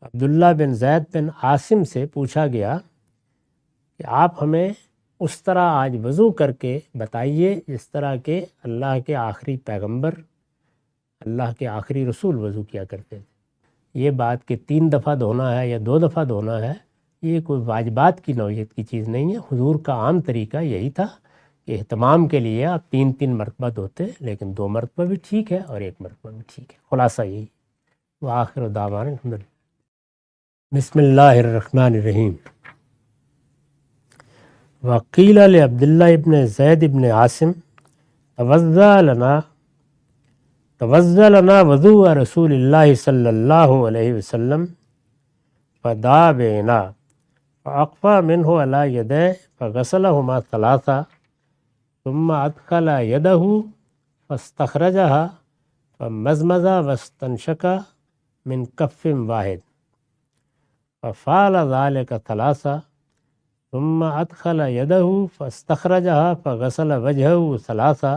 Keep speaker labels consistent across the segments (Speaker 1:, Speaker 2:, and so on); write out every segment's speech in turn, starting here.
Speaker 1: عبداللہ بن زید بن عاصم سے پوچھا گیا کہ آپ ہمیں اس طرح آج وضو کر کے بتائیے جس طرح کہ اللہ کے آخری پیغمبر، اللہ کے آخری رسول وضو کیا کرتے تھے۔ یہ بات کہ 3 دفعہ دھونا ہے یا 2 دفعہ دھونا ہے، یہ کوئی واجبات کی نوعیت کی چیز نہیں ہے۔ حضور کا عام طریقہ یہی تھا کہ اہتمام کے لیے آپ 3 مرتبہ دھوتے، لیکن 2 مرتبہ بھی ٹھیک ہے اور 1 مرتبہ بھی ٹھیک ہے۔ خلاصہ یہی۔ وآخر دعوانا الحمدللہ۔ بسم اللہ الرحمن الرحیم۔ وقیل لعبداللہ ابن زید ابن عاصم توضأ لنا وضوء رسول اللہ صلی اللہ علیہ وسلم فدعا بنا فأقفى منه على يديه فغسلهما 3 ثم أدخل يده فاستخرجها فمزمز واستنشق من كف واحد ففعل ذلك 3 ثم أدخل يده فاستخرجها فغسل وجهه 3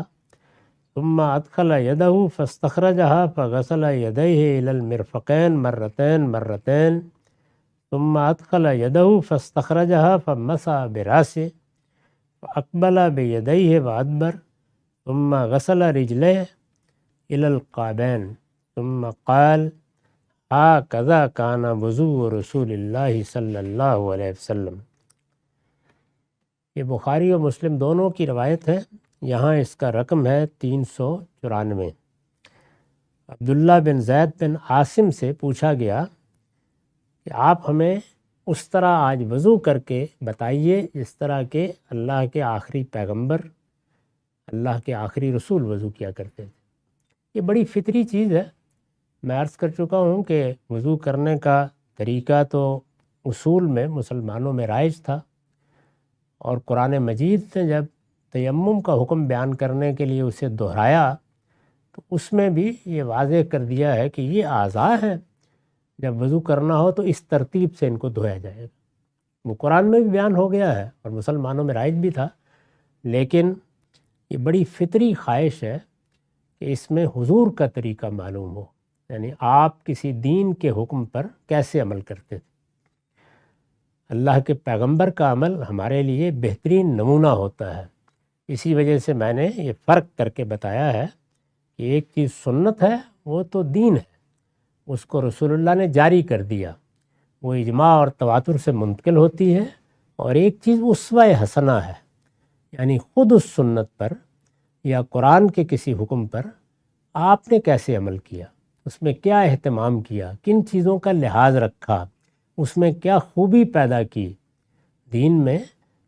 Speaker 1: ثم أدخل يده فاستخرجها فغسل يديه إلى المرفقين مرتين ثم أدخل يده فاستخرجها فمسح برأسه فأقبل بيديه وأدبر ثم غسل رجليه إلى القعبين ثم قال هكذا كان وضوء رسول اللہ صلی اللہ علیہ وسلم۔ یہ بخاری اور مسلم دونوں کی روایت ہے۔ یہاں اس کا رقم ہے 394۔ عبداللہ بن زید بن عاصم سے پوچھا گیا کہ آپ ہمیں اس طرح آج وضو کر کے بتائیے جس طرح کہ اللہ کے آخری پیغمبر، اللہ کے آخری رسول وضو کیا کرتے تھے۔ یہ بڑی فطری چیز ہے۔ میں عرض کر چکا ہوں کہ وضو کرنے کا طریقہ تو اصول میں مسلمانوں میں رائج تھا، اور قرآن مجید نے جب تیمم کا حکم بیان کرنے کے لیے اسے دہرایا تو اس میں بھی یہ واضح کر دیا ہے کہ یہ اعضاء ہیں، جب وضو کرنا ہو تو اس ترتیب سے ان کو دھویا جائے گا۔ وہ قرآن میں بھی بیان ہو گیا ہے اور مسلمانوں میں رائج بھی تھا، لیکن یہ بڑی فطری خواہش ہے کہ اس میں حضور کا طریقہ معلوم ہو، یعنی آپ کسی دین کے حکم پر کیسے عمل کرتے تھے۔ اللہ کے پیغمبر کا عمل ہمارے لیے بہترین نمونہ ہوتا ہے۔ اسی وجہ سے میں نے یہ فرق کر کے بتایا ہے کہ ایک چیز سنت ہے، وہ تو دین ہے، اس کو رسول اللہ نے جاری کر دیا، وہ اجماع اور تواتر سے منتقل ہوتی ہے، اور ایک چیز اسوہ حسنہ ہے، یعنی خود اس سنت پر یا قرآن کے کسی حکم پر آپ نے کیسے عمل کیا، اس میں کیا اہتمام کیا، کن چیزوں کا لحاظ رکھا، اس میں کیا خوبی پیدا کی۔ دین میں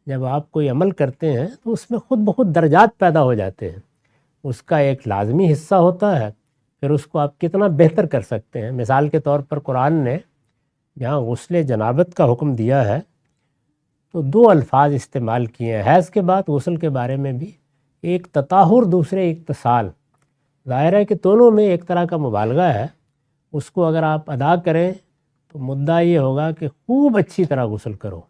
Speaker 1: جب آپ کوئی عمل کرتے ہیں تو اس میں خود بخود درجات پیدا ہو جاتے ہیں، اس کا ایک لازمی حصہ ہوتا ہے، پھر اس کو آپ کتنا بہتر کر سکتے ہیں۔ مثال کے طور پر قرآن نے جہاں غسل جنابت کا حکم دیا ہے تو 2 الفاظ استعمال کیے ہیں حیض کے بعد غسل کے بارے میں بھی، ایک تطہر دوسرے اغتسال۔ ظاہر ہے کہ دونوں میں ایک طرح کا مبالغہ ہے، اس کو اگر آپ ادا کریں تو مدعا یہ ہوگا کہ خوب اچھی طرح غسل کرو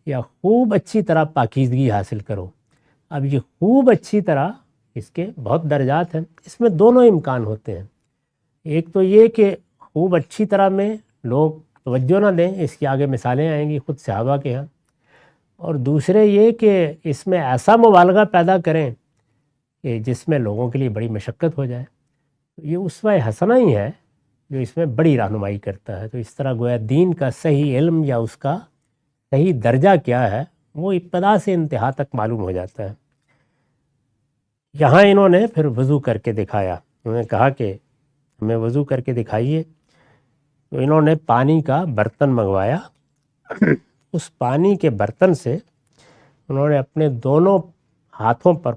Speaker 1: یا خوب اچھی طرح پاکیزگی حاصل کرو۔ اب یہ خوب اچھی طرح، اس کے بہت درجات ہیں، اس میں دونوں امکان ہوتے ہیں۔ ایک تو یہ کہ خوب اچھی طرح میں لوگ توجہ نہ دیں، اس کی آگے مثالیں آئیں گی خود صحابہ کے ہاں، اور دوسرے یہ کہ اس میں ایسا مبالغہ پیدا کریں کہ جس میں لوگوں کے لیے بڑی مشقت ہو جائے۔ یہ اسوہ حسنہ ہی ہے جو اس میں بڑی رہنمائی کرتا ہے۔ تو اس طرح گویا دین کا صحیح علم یا اس کا صحیح درجہ کیا ہے وہ ابتدا سے انتہا تک معلوم ہو جاتا ہے۔ یہاں انہوں نے پھر وضو کر کے دکھایا، انہوں نے کہا کہ ہمیں وضو کر کے دکھائیے، تو انہوں نے پانی کا برتن منگوایا، اس پانی کے برتن سے انہوں نے اپنے دونوں ہاتھوں پر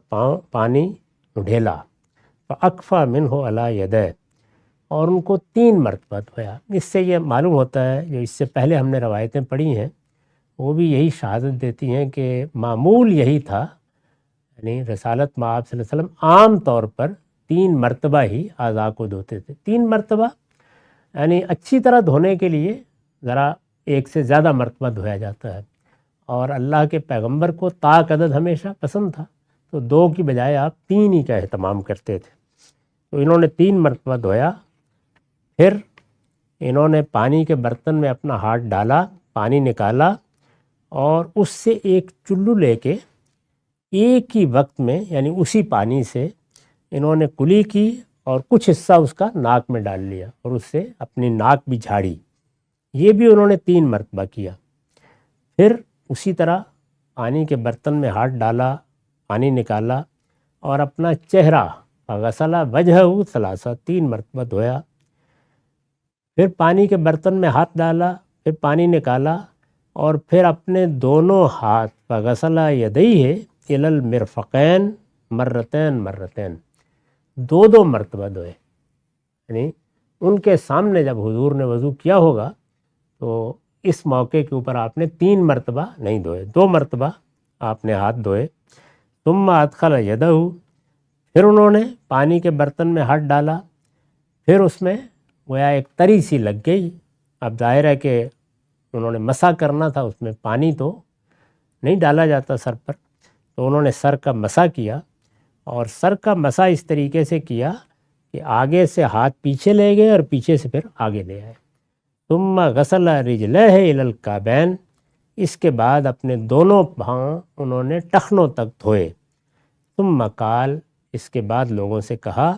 Speaker 1: پانی ڈھیلا، فأکفیٰ منہ علی یدیہ، اور ان کو 3 مرتبہ دھویا۔ اس سے یہ معلوم ہوتا ہے، جو اس سے پہلے ہم نے روایتیں پڑھی ہیں وہ بھی یہی شہادت دیتی ہیں کہ معمول یہی تھا، یعنی رسالت مآب صلی اللہ علیہ وسلم عام طور پر 3 مرتبہ ہی اعضاء کو دھوتے تھے۔ 3 مرتبہ یعنی اچھی طرح دھونے کے لیے ذرا 1 سے زیادہ مرتبہ دھویا جاتا ہے، اور اللہ کے پیغمبر کو طاق عدد ہمیشہ پسند تھا، تو 2 کی بجائے آپ 3 ہی کا اہتمام کرتے تھے۔ تو انہوں نے 3 مرتبہ دھویا، پھر انہوں نے پانی کے برتن میں اپنا ہاتھ ڈالا، پانی نکالا اور اس سے ایک چلو لے کے ایک ہی وقت میں یعنی اسی پانی سے انہوں نے کلی کی اور کچھ حصہ اس کا ناک میں ڈال لیا اور اس سے اپنی ناک بھی جھاڑی۔ یہ بھی انہوں نے 3 مرتبہ کیا۔ پھر اسی طرح پانی کے برتن میں ہاتھ ڈالا، پانی نکالا اور اپنا چہرہ غسل وجہہ ثلاثہ 3 مرتبہ دھویا۔ پھر پانی کے برتن میں ہاتھ ڈالا، پھر پانی نکالا اور پھر اپنے دونوں ہاتھ غسل یدیہ الی المرفقین مرتین مرتین 2 مرتبہ دھوئے۔ یعنی ان کے سامنے جب حضور نے وضو کیا ہوگا تو اس موقع کے اوپر آپ نے 3 مرتبہ نہیں دھوئے، 2 مرتبہ آپ نے ہاتھ دھوئے۔ ثم ادخل یدہ، پھر انہوں نے پانی کے برتن میں ہاتھ ڈالا، پھر اس میں گویا ایک تری سی لگ گئی۔ اب ظاہر ہے کہ انہوں نے مسح کرنا تھا، اس میں پانی تو نہیں ڈالا جاتا سر پر، تو انہوں نے سر کا مسح کیا اور سر کا مسح اس طریقے سے کیا کہ آگے سے ہاتھ پیچھے لے گئے اور پیچھے سے پھر آگے لے آئے۔ ثم غسل رجلہ الی الکعبین، اس کے بعد اپنے دونوں پاؤں انہوں نے ٹخنوں تک دھوئے۔ ثم قال، اس کے بعد لوگوں سے کہا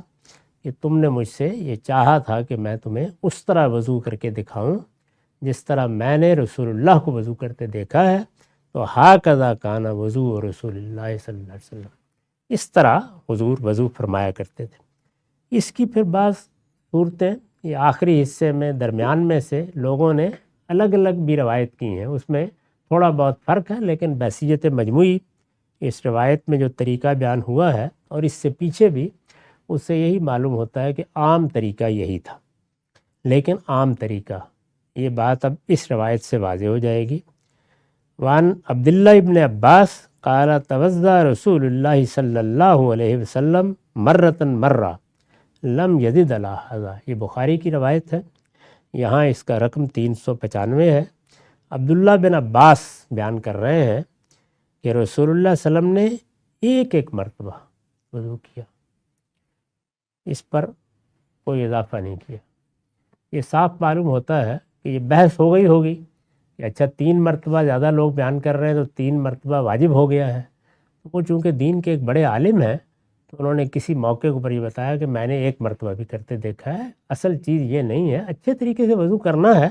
Speaker 1: کہ تم نے مجھ سے یہ چاہا تھا کہ میں تمہیں اس طرح وضو کر کے دکھاؤں جس طرح میں نے رسول اللہ کو وضو کرتے دیکھا ہے، تو ھاکذا کان وضو رسول اللہ صلی اللہ علیہ وسلم، اس طرح حضور وضو فرمایا کرتے تھے۔ اس کی پھر بعض صورتیں یہ آخری حصے میں درمیان میں سے لوگوں نے الگ الگ بھی روایت کی ہیں، اس میں تھوڑا بہت فرق ہے، لیکن بحیثیت مجموعی اس روایت میں جو طریقہ بیان ہوا ہے اور اس سے پیچھے بھی، اس سے یہی معلوم ہوتا ہے کہ عام طریقہ یہی تھا۔ لیکن عام طریقہ، یہ بات اب اس روایت سے واضح ہو جائے گی۔ وعن عبداللہ ابن عباس قال توضأ رسول اللہ صلی اللہ علیہ وسلم مرتن مرہ لم یزد علی ھذا، یہ بخاری کی روایت ہے، یہاں اس کا رقم 395 ہے۔ عبداللہ بن عباس بیان کر رہے ہیں کہ رسول اللہ صلی اللہ علیہ وسلم نے ایک مرتبہ وضو کیا، اس پر کوئی اضافہ نہیں کیا۔ یہ صاف معلوم ہوتا ہے کہ یہ بحث ہو گئی ہوگی کہ اچھا 3 مرتبہ زیادہ لوگ بیان کر رہے ہیں تو 3 مرتبہ واجب ہو گیا ہے۔ تو وہ چونکہ دین کے ایک بڑے عالم ہیں تو انہوں نے کسی موقع کے اوپر یہ بتایا کہ میں نے 1 مرتبہ بھی کرتے دیکھا ہے۔ اصل چیز یہ نہیں ہے، اچھے طریقے سے وضو کرنا ہے،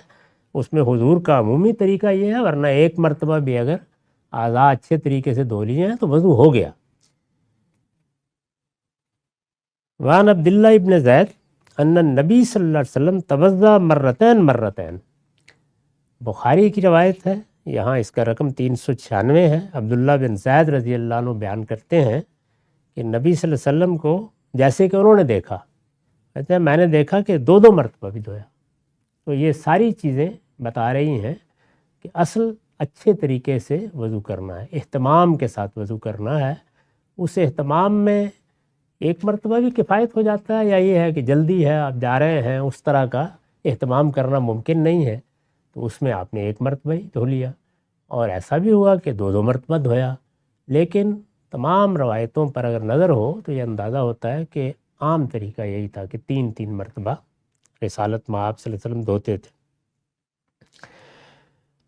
Speaker 1: اس میں حضور کا عمومی طریقہ یہ ہے، ورنہ 1 مرتبہ بھی اگر اعضاء اچھے طریقے سے دھو لیے ہیں تو وضو ہو گیا۔ وعن عبداللہ ابن زید ان النبی صلی اللہ علیہ وسلم توضأ مرتین مرتین، بخاری کی روایت ہے، یہاں اس کا رقم 396 ہے۔ عبداللہ بن زید رضی اللہ عنہ بیان کرتے ہیں کہ نبی صلی اللہ علیہ وسلم کو جیسے کہ انہوں نے دیکھا، کہتے ہیں میں نے دیکھا کہ 2 مرتبہ بھی دھویا۔ تو یہ ساری چیزیں بتا رہی ہیں کہ اصل اچھے طریقے سے وضو کرنا ہے، اہتمام کے ساتھ وضو کرنا ہے۔ اس اہتمام میں 1 مرتبہ بھی کفایت ہو جاتا ہے، یا یہ ہے کہ جلدی ہے آپ جا رہے ہیں، اس طرح کا اہتمام کرنا ممکن نہیں ہے، تو اس میں آپ نے 1 مرتبہ ہی دھو لیا، اور ایسا بھی ہوا کہ 2 مرتبہ دھویا۔ لیکن تمام روایتوں پر اگر نظر ہو تو یہ اندازہ ہوتا ہے کہ عام طریقہ یہی تھا کہ 3 مرتبہ رسالت میں آپ صلی اللہ علیہ وسلم دھوتے تھے۔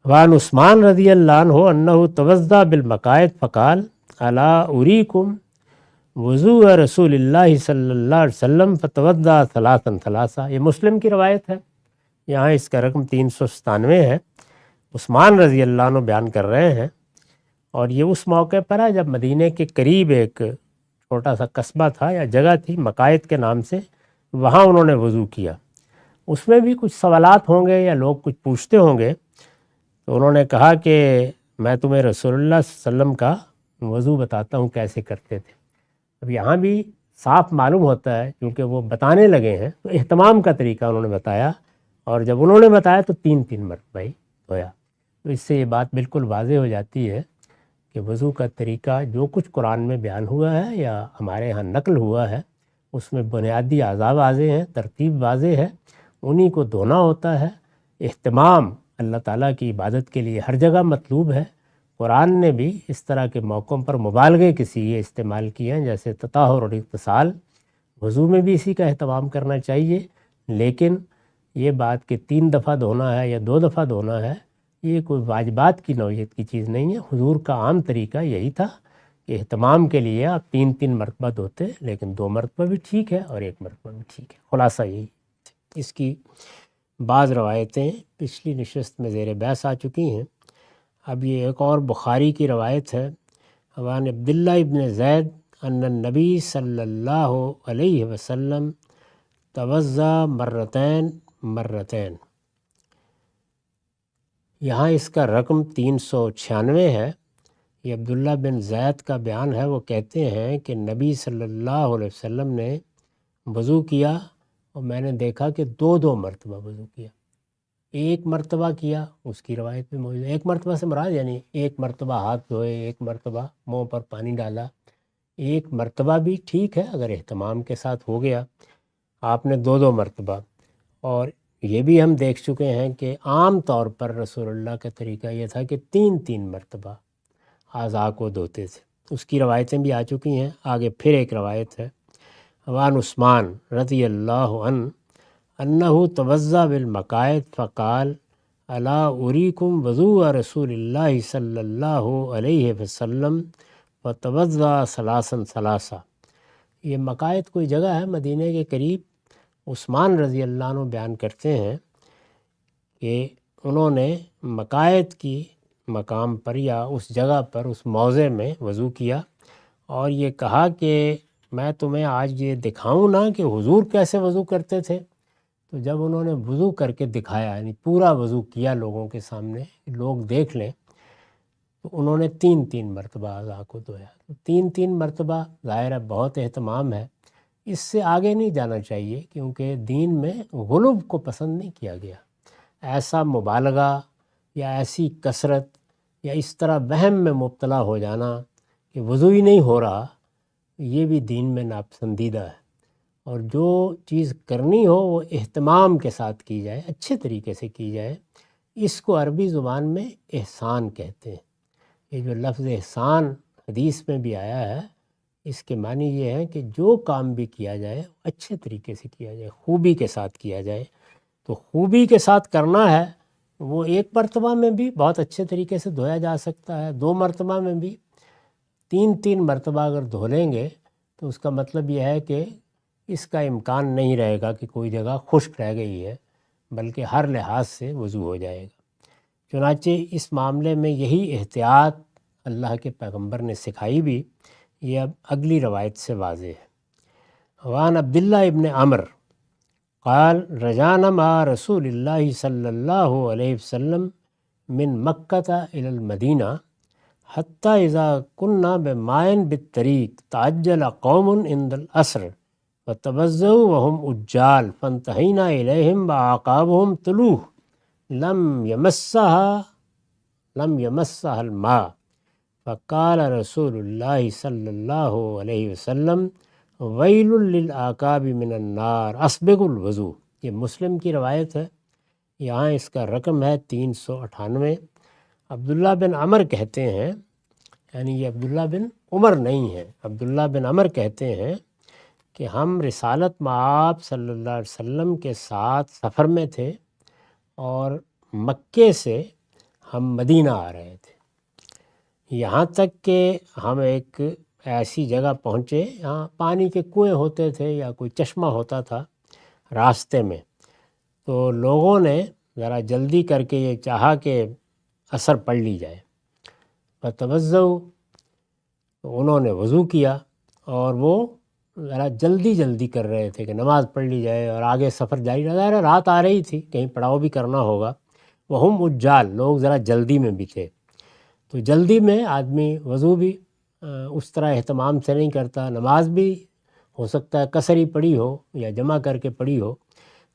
Speaker 1: وعن عثمان رضی اللہ عنہ انہ توضأ بالمقائد فقال الا اریکم وضوء رسول اللہ صلی اللہ علیہ وسلم فتوضأ ثلاثا ثلاثا، یہ مسلم کی روایت ہے، یہاں اس کا رقم 397 ہے۔ عثمان رضی اللہ عنہ بیان کر رہے ہیں، اور یہ اس موقع پر ہے جب مدینہ کے قریب ایک چھوٹا سا قصبہ تھا یا جگہ تھی مقائد کے نام سے، وہاں انہوں نے وضو کیا۔ اس میں بھی کچھ سوالات ہوں گے یا لوگ کچھ پوچھتے ہوں گے، تو انہوں نے کہا کہ میں تمہیں رسول اللہ صلی اللہ علیہ وسلم کا وضو بتاتا ہوں کیسے کرتے تھے۔ اب یہاں بھی صاف معلوم ہوتا ہے کیونکہ وہ بتانے لگے ہیں تو اہتمام کا طریقہ انہوں نے بتایا، اور جب انہوں نے بتایا تو 3 مرتبہ ہی دھویا۔ تو اس سے یہ بات بالکل واضح ہو جاتی ہے کہ وضو کا طریقہ جو کچھ قرآن میں بیان ہوا ہے یا ہمارے ہاں نقل ہوا ہے، اس میں بنیادی اعضاء واضح ہیں، ترتیب واضح ہے، انہی کو دھونا ہوتا ہے۔ اہتمام اللہ تعالیٰ کی عبادت کے لیے ہر جگہ مطلوب ہے۔ قرآن نے بھی اس طرح کے موقعوں پر مبالغے کے سیغے استعمال کیے ہیں، جیسے تطہر اور اغتسال، وضو میں بھی اسی کا اہتمام کرنا چاہیے، لیکن یہ بات کہ 3 دفعہ دھونا ہے یا 2 دفعہ دھونا ہے، یہ کوئی واجبات کی نوعیت کی چیز نہیں ہے۔ حضور کا عام طریقہ یہی تھا کہ اہتمام کے لیے آپ 3 مرتبہ دھوتے، لیکن 2 مرتبہ بھی ٹھیک ہے اور 1 مرتبہ بھی ٹھیک ہے۔ خلاصہ یہی۔ اس کی بعض روایتیں پچھلی نشست میں زیر بحث آ چکی ہیں۔ اب یہ ایک اور بخاری کی روایت ہے، عن عبداللہ ابن زید ان النبی صلی اللہ علیہ وسلم توضا مرتین مرتین۔ یہاں اس کا رقم 396 ہے۔ یہ عبداللہ بن زید کا بیان ہے، وہ کہتے ہیں کہ نبی صلی اللہ علیہ وسلم نے وضو کیا اور میں نے دیکھا کہ 2 مرتبہ وضو کیا۔ 1 مرتبہ کیا، اس کی روایت میں موجود ہے۔ 1 مرتبہ سے مراد یعنی 1 مرتبہ ہاتھ دھوئے، 1 مرتبہ منہ پر پانی ڈالا، 1 مرتبہ بھی ٹھیک ہے اگر اہتمام کے ساتھ ہو گیا۔ آپ نے 2 مرتبہ، اور یہ بھی ہم دیکھ چکے ہیں کہ عام طور پر رسول اللہ کا طریقہ یہ تھا کہ 3 مرتبہ اعضاء کو دھوتے تھے۔ اس کی روایتیں بھی آ چکی ہیں۔ آگے پھر ایک روایت ہے، عن عثمان رضی اللہ عنہ انہ توضا بالمقائد فقال الا اریکم وضوء رسول اللہ صلی اللہ علیہ وسلم فتوضا ثلاثا ثلاثا۔ یہ مقائد کوئی جگہ ہے مدینہ کے قریب۔ عثمان رضی اللہ عنہ بیان کرتے ہیں کہ انہوں نے مقائد کی مقام پر یا اس جگہ پر، اس موضع میں وضو کیا اور یہ کہا کہ میں تمہیں آج یہ دکھاؤں نا کہ حضور کیسے وضو کرتے تھے۔ تو جب انہوں نے وضو کر کے دکھایا، یعنی پورا وضو کیا لوگوں کے سامنے، لوگ دیکھ لیں، تو انہوں نے 3 مرتبہ اعضاء کو دھویا۔ تو 3 مرتبہ ظاہر ہے بہت اہتمام ہے، اس سے آگے نہیں جانا چاہیے، کیونکہ دین میں غلب کو پسند نہیں کیا گیا۔ ایسا مبالغہ یا ایسی کثرت یا اس طرح وہم میں مبتلا ہو جانا کہ وضو ہی نہیں ہو رہا، یہ بھی دین میں ناپسندیدہ ہے۔ اور جو چیز کرنی ہو وہ اہتمام کے ساتھ کی جائے، اچھے طریقے سے کی جائے۔ اس کو عربی زبان میں احسان کہتے ہیں۔ یہ جو لفظ احسان حدیث میں بھی آیا ہے، اس کے معنی یہ ہے کہ جو کام بھی کیا جائے اچھے طریقے سے کیا جائے، خوبی کے ساتھ کیا جائے۔ تو خوبی کے ساتھ کرنا ہے، وہ 1 مرتبہ میں بھی بہت اچھے طریقے سے دھویا جا سکتا ہے، 2 مرتبہ میں بھی، 3 مرتبہ اگر دھو لیں گے تو اس کا مطلب یہ ہے کہ اس کا امکان نہیں رہے گا کہ کوئی جگہ خشک رہ گئی ہے، بلکہ ہر لحاظ سے وضو ہو جائے گا۔ چنانچہ اس معاملے میں یہی احتیاط اللہ کے پیغمبر نے سکھائی بھی، یہ اب اگلی روایت سے واضح ہے۔ وعن عبداللہ ابن عمر قال رجعنا مع رسول اللہ صلی اللہ علیہ وسلم من مکہ الی المدینہ حتی اذا كنا بماء بالطریق تعجل قوم عند العصر فتوضؤوا وهم عجال فانتهينا إليهم وأعقابهم طلوع لم يمسها الماء فقال رسول اللہ صلی اللہ علیہ وسلم ویل للآقاب من النار اسبغوا الوضو۔ یہ مسلم کی روایت ہے، یہاں اس کا رقم ہے 398۔ عبداللہ بن عمر کہتے ہیں، یعنی یہ عبداللہ بن عمر نہیں ہے، عبداللہ بن عمر کہتے ہیں کہ ہم رسالت مآب صلی اللہ علیہ وسلم کے ساتھ سفر میں تھے اور مکے سے ہم مدینہ آ رہے تھے، یہاں تک کہ ہم ایک ایسی جگہ پہنچے، یہاں پانی کے کنویں ہوتے تھے یا کوئی چشمہ ہوتا تھا راستے میں۔ تو لوگوں نے ذرا جلدی کر کے یہ چاہا کہ عصر پڑھ لی جائے، فتوضؤ، تو انہوں نے وضو کیا، اور وہ ذرا جلدی کر رہے تھے کہ نماز پڑھ لی جائے اور آگے سفر جاری رہا۔ ظاہر ہے رات آ رہی تھی، کہیں پڑاؤ بھی کرنا ہوگا۔ وہم عجال، لوگ ذرا جلدی میں بھی تھے۔ تو جلدی میں آدمی وضو بھی اس طرح اہتمام سے نہیں کرتا، نماز بھی ہو سکتا ہے قصر ہی پڑھی ہو یا جمع کر کے پڑھی ہو۔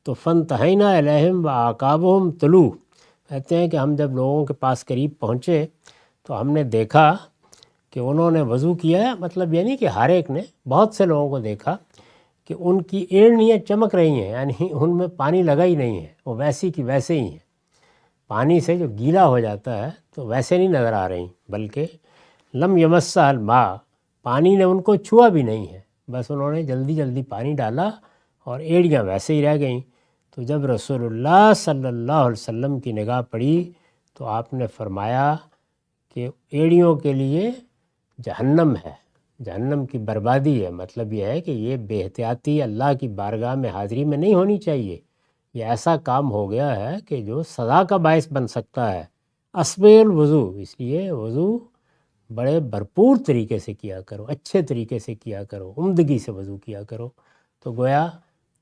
Speaker 1: تو فانتہینا الیہم واعقابہم طلوع، کہتے ہیں کہ ہم جب لوگوں کے پاس قریب پہنچے تو ہم نے دیکھا کہ انہوں نے وضو کیا ہے، مطلب یعنی کہ ہر ایک نے، بہت سے لوگوں کو دیکھا کہ ان کی ایڑنیاں چمک رہی ہیں، یعنی ان میں پانی لگا ہی نہیں ہے، وہ ویسی کی ویسے ہی ہیں۔ پانی سے جو گیلا ہو جاتا ہے تو ویسے نہیں نظر آ رہی، بلکہ لم یمسها الماء، پانی نے ان کو چھوا بھی نہیں ہے، بس انہوں نے جلدی پانی ڈالا اور ایڑیاں ویسے ہی رہ گئیں۔ تو جب رسول اللہ صلی اللہ علیہ وسلم کی نگاہ پڑی تو آپ نے فرمایا کہ ایڑیوں کے لیے جہنم ہے، جہنم کی بربادی ہے۔ مطلب یہ ہے کہ یہ بے احتیاطی اللہ کی بارگاہ میں حاضری میں نہیں ہونی چاہیے، یہ ایسا کام ہو گیا ہے کہ جو سزا کا باعث بن سکتا ہے۔ اسبغ الوضو، اس لیے وضو بڑے بھرپور طریقے سے کیا کرو، اچھے طریقے سے کیا کرو، عمدگی سے وضو کیا کرو۔ تو گویا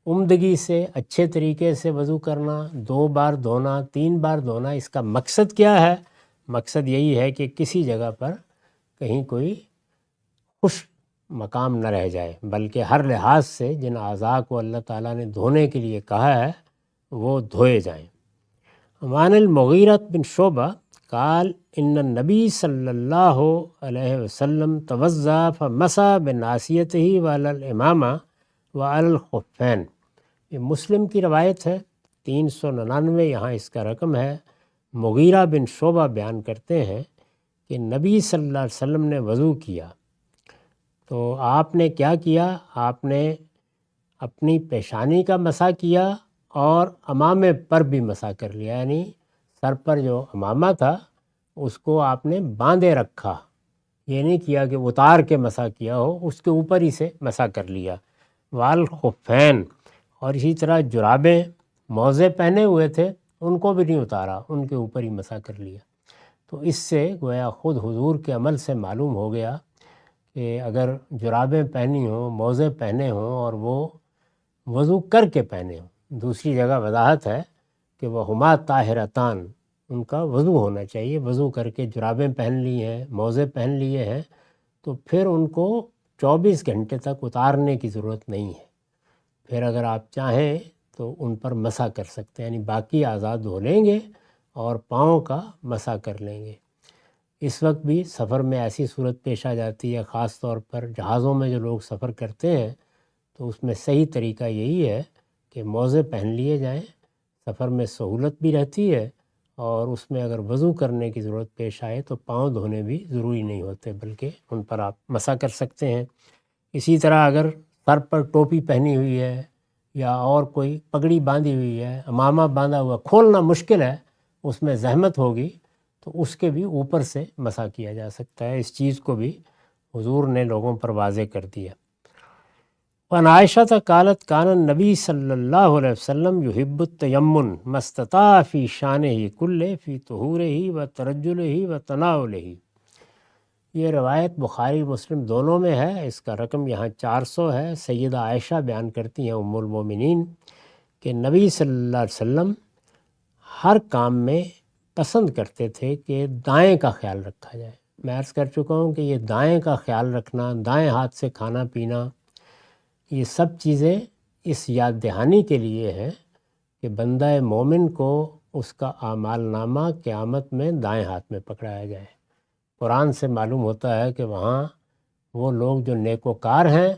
Speaker 1: عمدگی سے اچھے طریقے سے وضو کرنا، 2 بار دھونا، 3 بار دھونا، اس کا مقصد کیا ہے؟ مقصد یہی ہے کہ کسی جگہ پر کہیں کوئی خشک مقام نہ رہ جائے، بلکہ ہر لحاظ سے جن اعضاء کو اللہ تعالیٰ نے دھونے کے لیے کہا ہے وہ دھوئے جائیں۔ عن المغیرہ بن شعبہ قال ان النبی صلی اللہ علیہ وسلم توضأ فمسح بناصیتہ وعلی الامامہ وعلی الخفین۔ یہ مسلم کی روایت ہے، 399 یہاں اس کا رقم ہے۔ مغیرہ بن شعبہ بیان کرتے ہیں کہ نبی صلی اللہ علیہ وسلم نے وضو کیا تو آپ نے کیا کیا؟ آپ نے اپنی پیشانی کا مسح کیا اور امامے پر بھی مسح کر لیا، یعنی سر پر جو امامہ تھا اس کو آپ نے باندھے رکھا، یہ نہیں کیا کہ اتار کے مسح کیا ہو، اس کے اوپر ہی سے مسح کر لیا۔ والخفین، اور اسی طرح جرابیں موزے پہنے ہوئے تھے ان کو بھی نہیں اتارا، ان کے اوپر ہی مسح کر لیا۔ تو اس سے گویا خود حضور کے عمل سے معلوم ہو گیا کہ اگر جرابیں پہنی ہوں، موزے پہنے ہوں اور وہ وضو کر کے پہنے ہوں، دوسری جگہ وضاحت ہے کہ وہ ہما طاہرتان، ان کا وضو ہونا چاہیے۔ وضو کر کے جرابیں پہن لی ہیں، موزے پہن لیے ہیں، تو پھر ان کو 24 گھنٹے تک اتارنے کی ضرورت نہیں ہے۔ پھر اگر آپ چاہیں تو ان پر مسح کر سکتے ہیں، یعنی باقی اعضاء دھو لیں گے اور پاؤں کا مسح کر لیں گے۔ اس وقت بھی سفر میں ایسی صورت پیش آ جاتی ہے، خاص طور پر جہازوں میں جو لوگ سفر کرتے ہیں تو اس میں صحیح طریقہ یہی ہے کہ موزے پہن لیے جائیں، سفر میں سہولت بھی رہتی ہے، اور اس میں اگر وضو کرنے کی ضرورت پیش آئے تو پاؤں دھونے بھی ضروری نہیں ہوتے، بلکہ ان پر آپ مسح کر سکتے ہیں۔ اسی طرح اگر سر پر ٹوپی پہنی ہوئی ہے یا اور کوئی پگڑی باندھی ہوئی ہے، امامہ باندھا ہوا، کھولنا مشکل ہے، اس میں زحمت ہوگی، تو اس کے بھی اوپر سے مسح کیا جا سکتا ہے۔ اس چیز کو بھی حضور نے لوگوں پر واضح کر دیا۔ وعن عائشہ قالت کان النبی صلی اللہ علیہ وسلم یحب التیمن ما استطاع فی شانہ کلہ فی طہورہ و ترجلہ و تناولہ۔ یہ روایت بخاری مسلم دونوں میں ہے، اس کا رقم یہاں 400 ہے۔ سیدہ عائشہ بیان کرتی ہیں ام المومنین کہ نبی صلی اللہ علیہ وسلم ہر کام میں پسند کرتے تھے کہ دائیں کا خیال رکھا جائے۔ میں عرض کر چکا ہوں کہ یہ دائیں کا خیال رکھنا، دائیں ہاتھ سے کھانا پینا، یہ سب چیزیں اس یاد دہانی کے لیے ہیں کہ بندہ مومن کو اس کا اعمال نامہ قیامت میں دائیں ہاتھ میں پکڑایا جائے۔ قرآن سے معلوم ہوتا ہے کہ وہاں وہ لوگ جو نیکوکار ہیں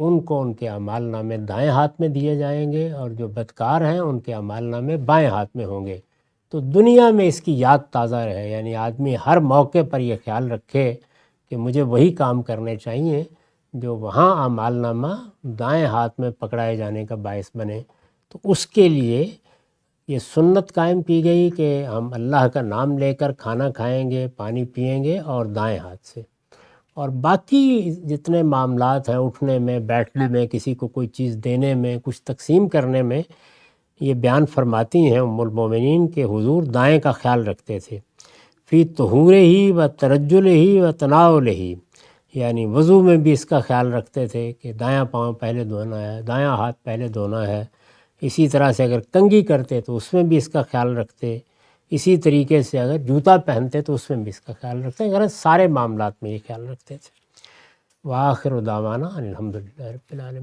Speaker 1: ان کو ان کے اعمال نامے دائیں ہاتھ میں دیے جائیں گے، اور جو بدکار ہیں ان کے اعمال نامے بائیں ہاتھ میں ہوں گے۔ تو دنیا میں اس کی یاد تازہ رہے، یعنی آدمی ہر موقع پر یہ خیال رکھے کہ مجھے وہی کام کرنے چاہیے جو وہاں اعمال نامہ دائیں ہاتھ میں پکڑائے جانے کا باعث بنے۔ تو اس کے لیے یہ سنت قائم کی گئی کہ ہم اللہ کا نام لے کر کھانا کھائیں گے، پانی پئیں گے اور دائیں ہاتھ سے، اور باقی جتنے معاملات ہیں، اٹھنے میں، بیٹھنے میں، کسی کو کوئی چیز دینے میں، کچھ تقسیم کرنے میں، یہ بیان فرماتی ہیں ام المومنین کہ حضور دائیں کا خیال رکھتے تھے۔ فی طہورہ ہی و ترجلہ ہی و تناولہ ہی، یعنی وضو میں بھی اس کا خیال رکھتے تھے کہ دایاں پاؤں پہلے دھونا ہے، دایاں ہاتھ پہلے دھونا ہے۔ اسی طرح سے اگر کنگھی کرتے تو اس میں بھی اس کا خیال رکھتے، اسی طریقے سے اگر جوتا پہنتے تو اس میں بھی اس کا خیال رکھتے، غرض سارے معاملات میں یہ خیال رکھتے تھے۔ وآخر دعوانا الحمدللہ رب العالمین۔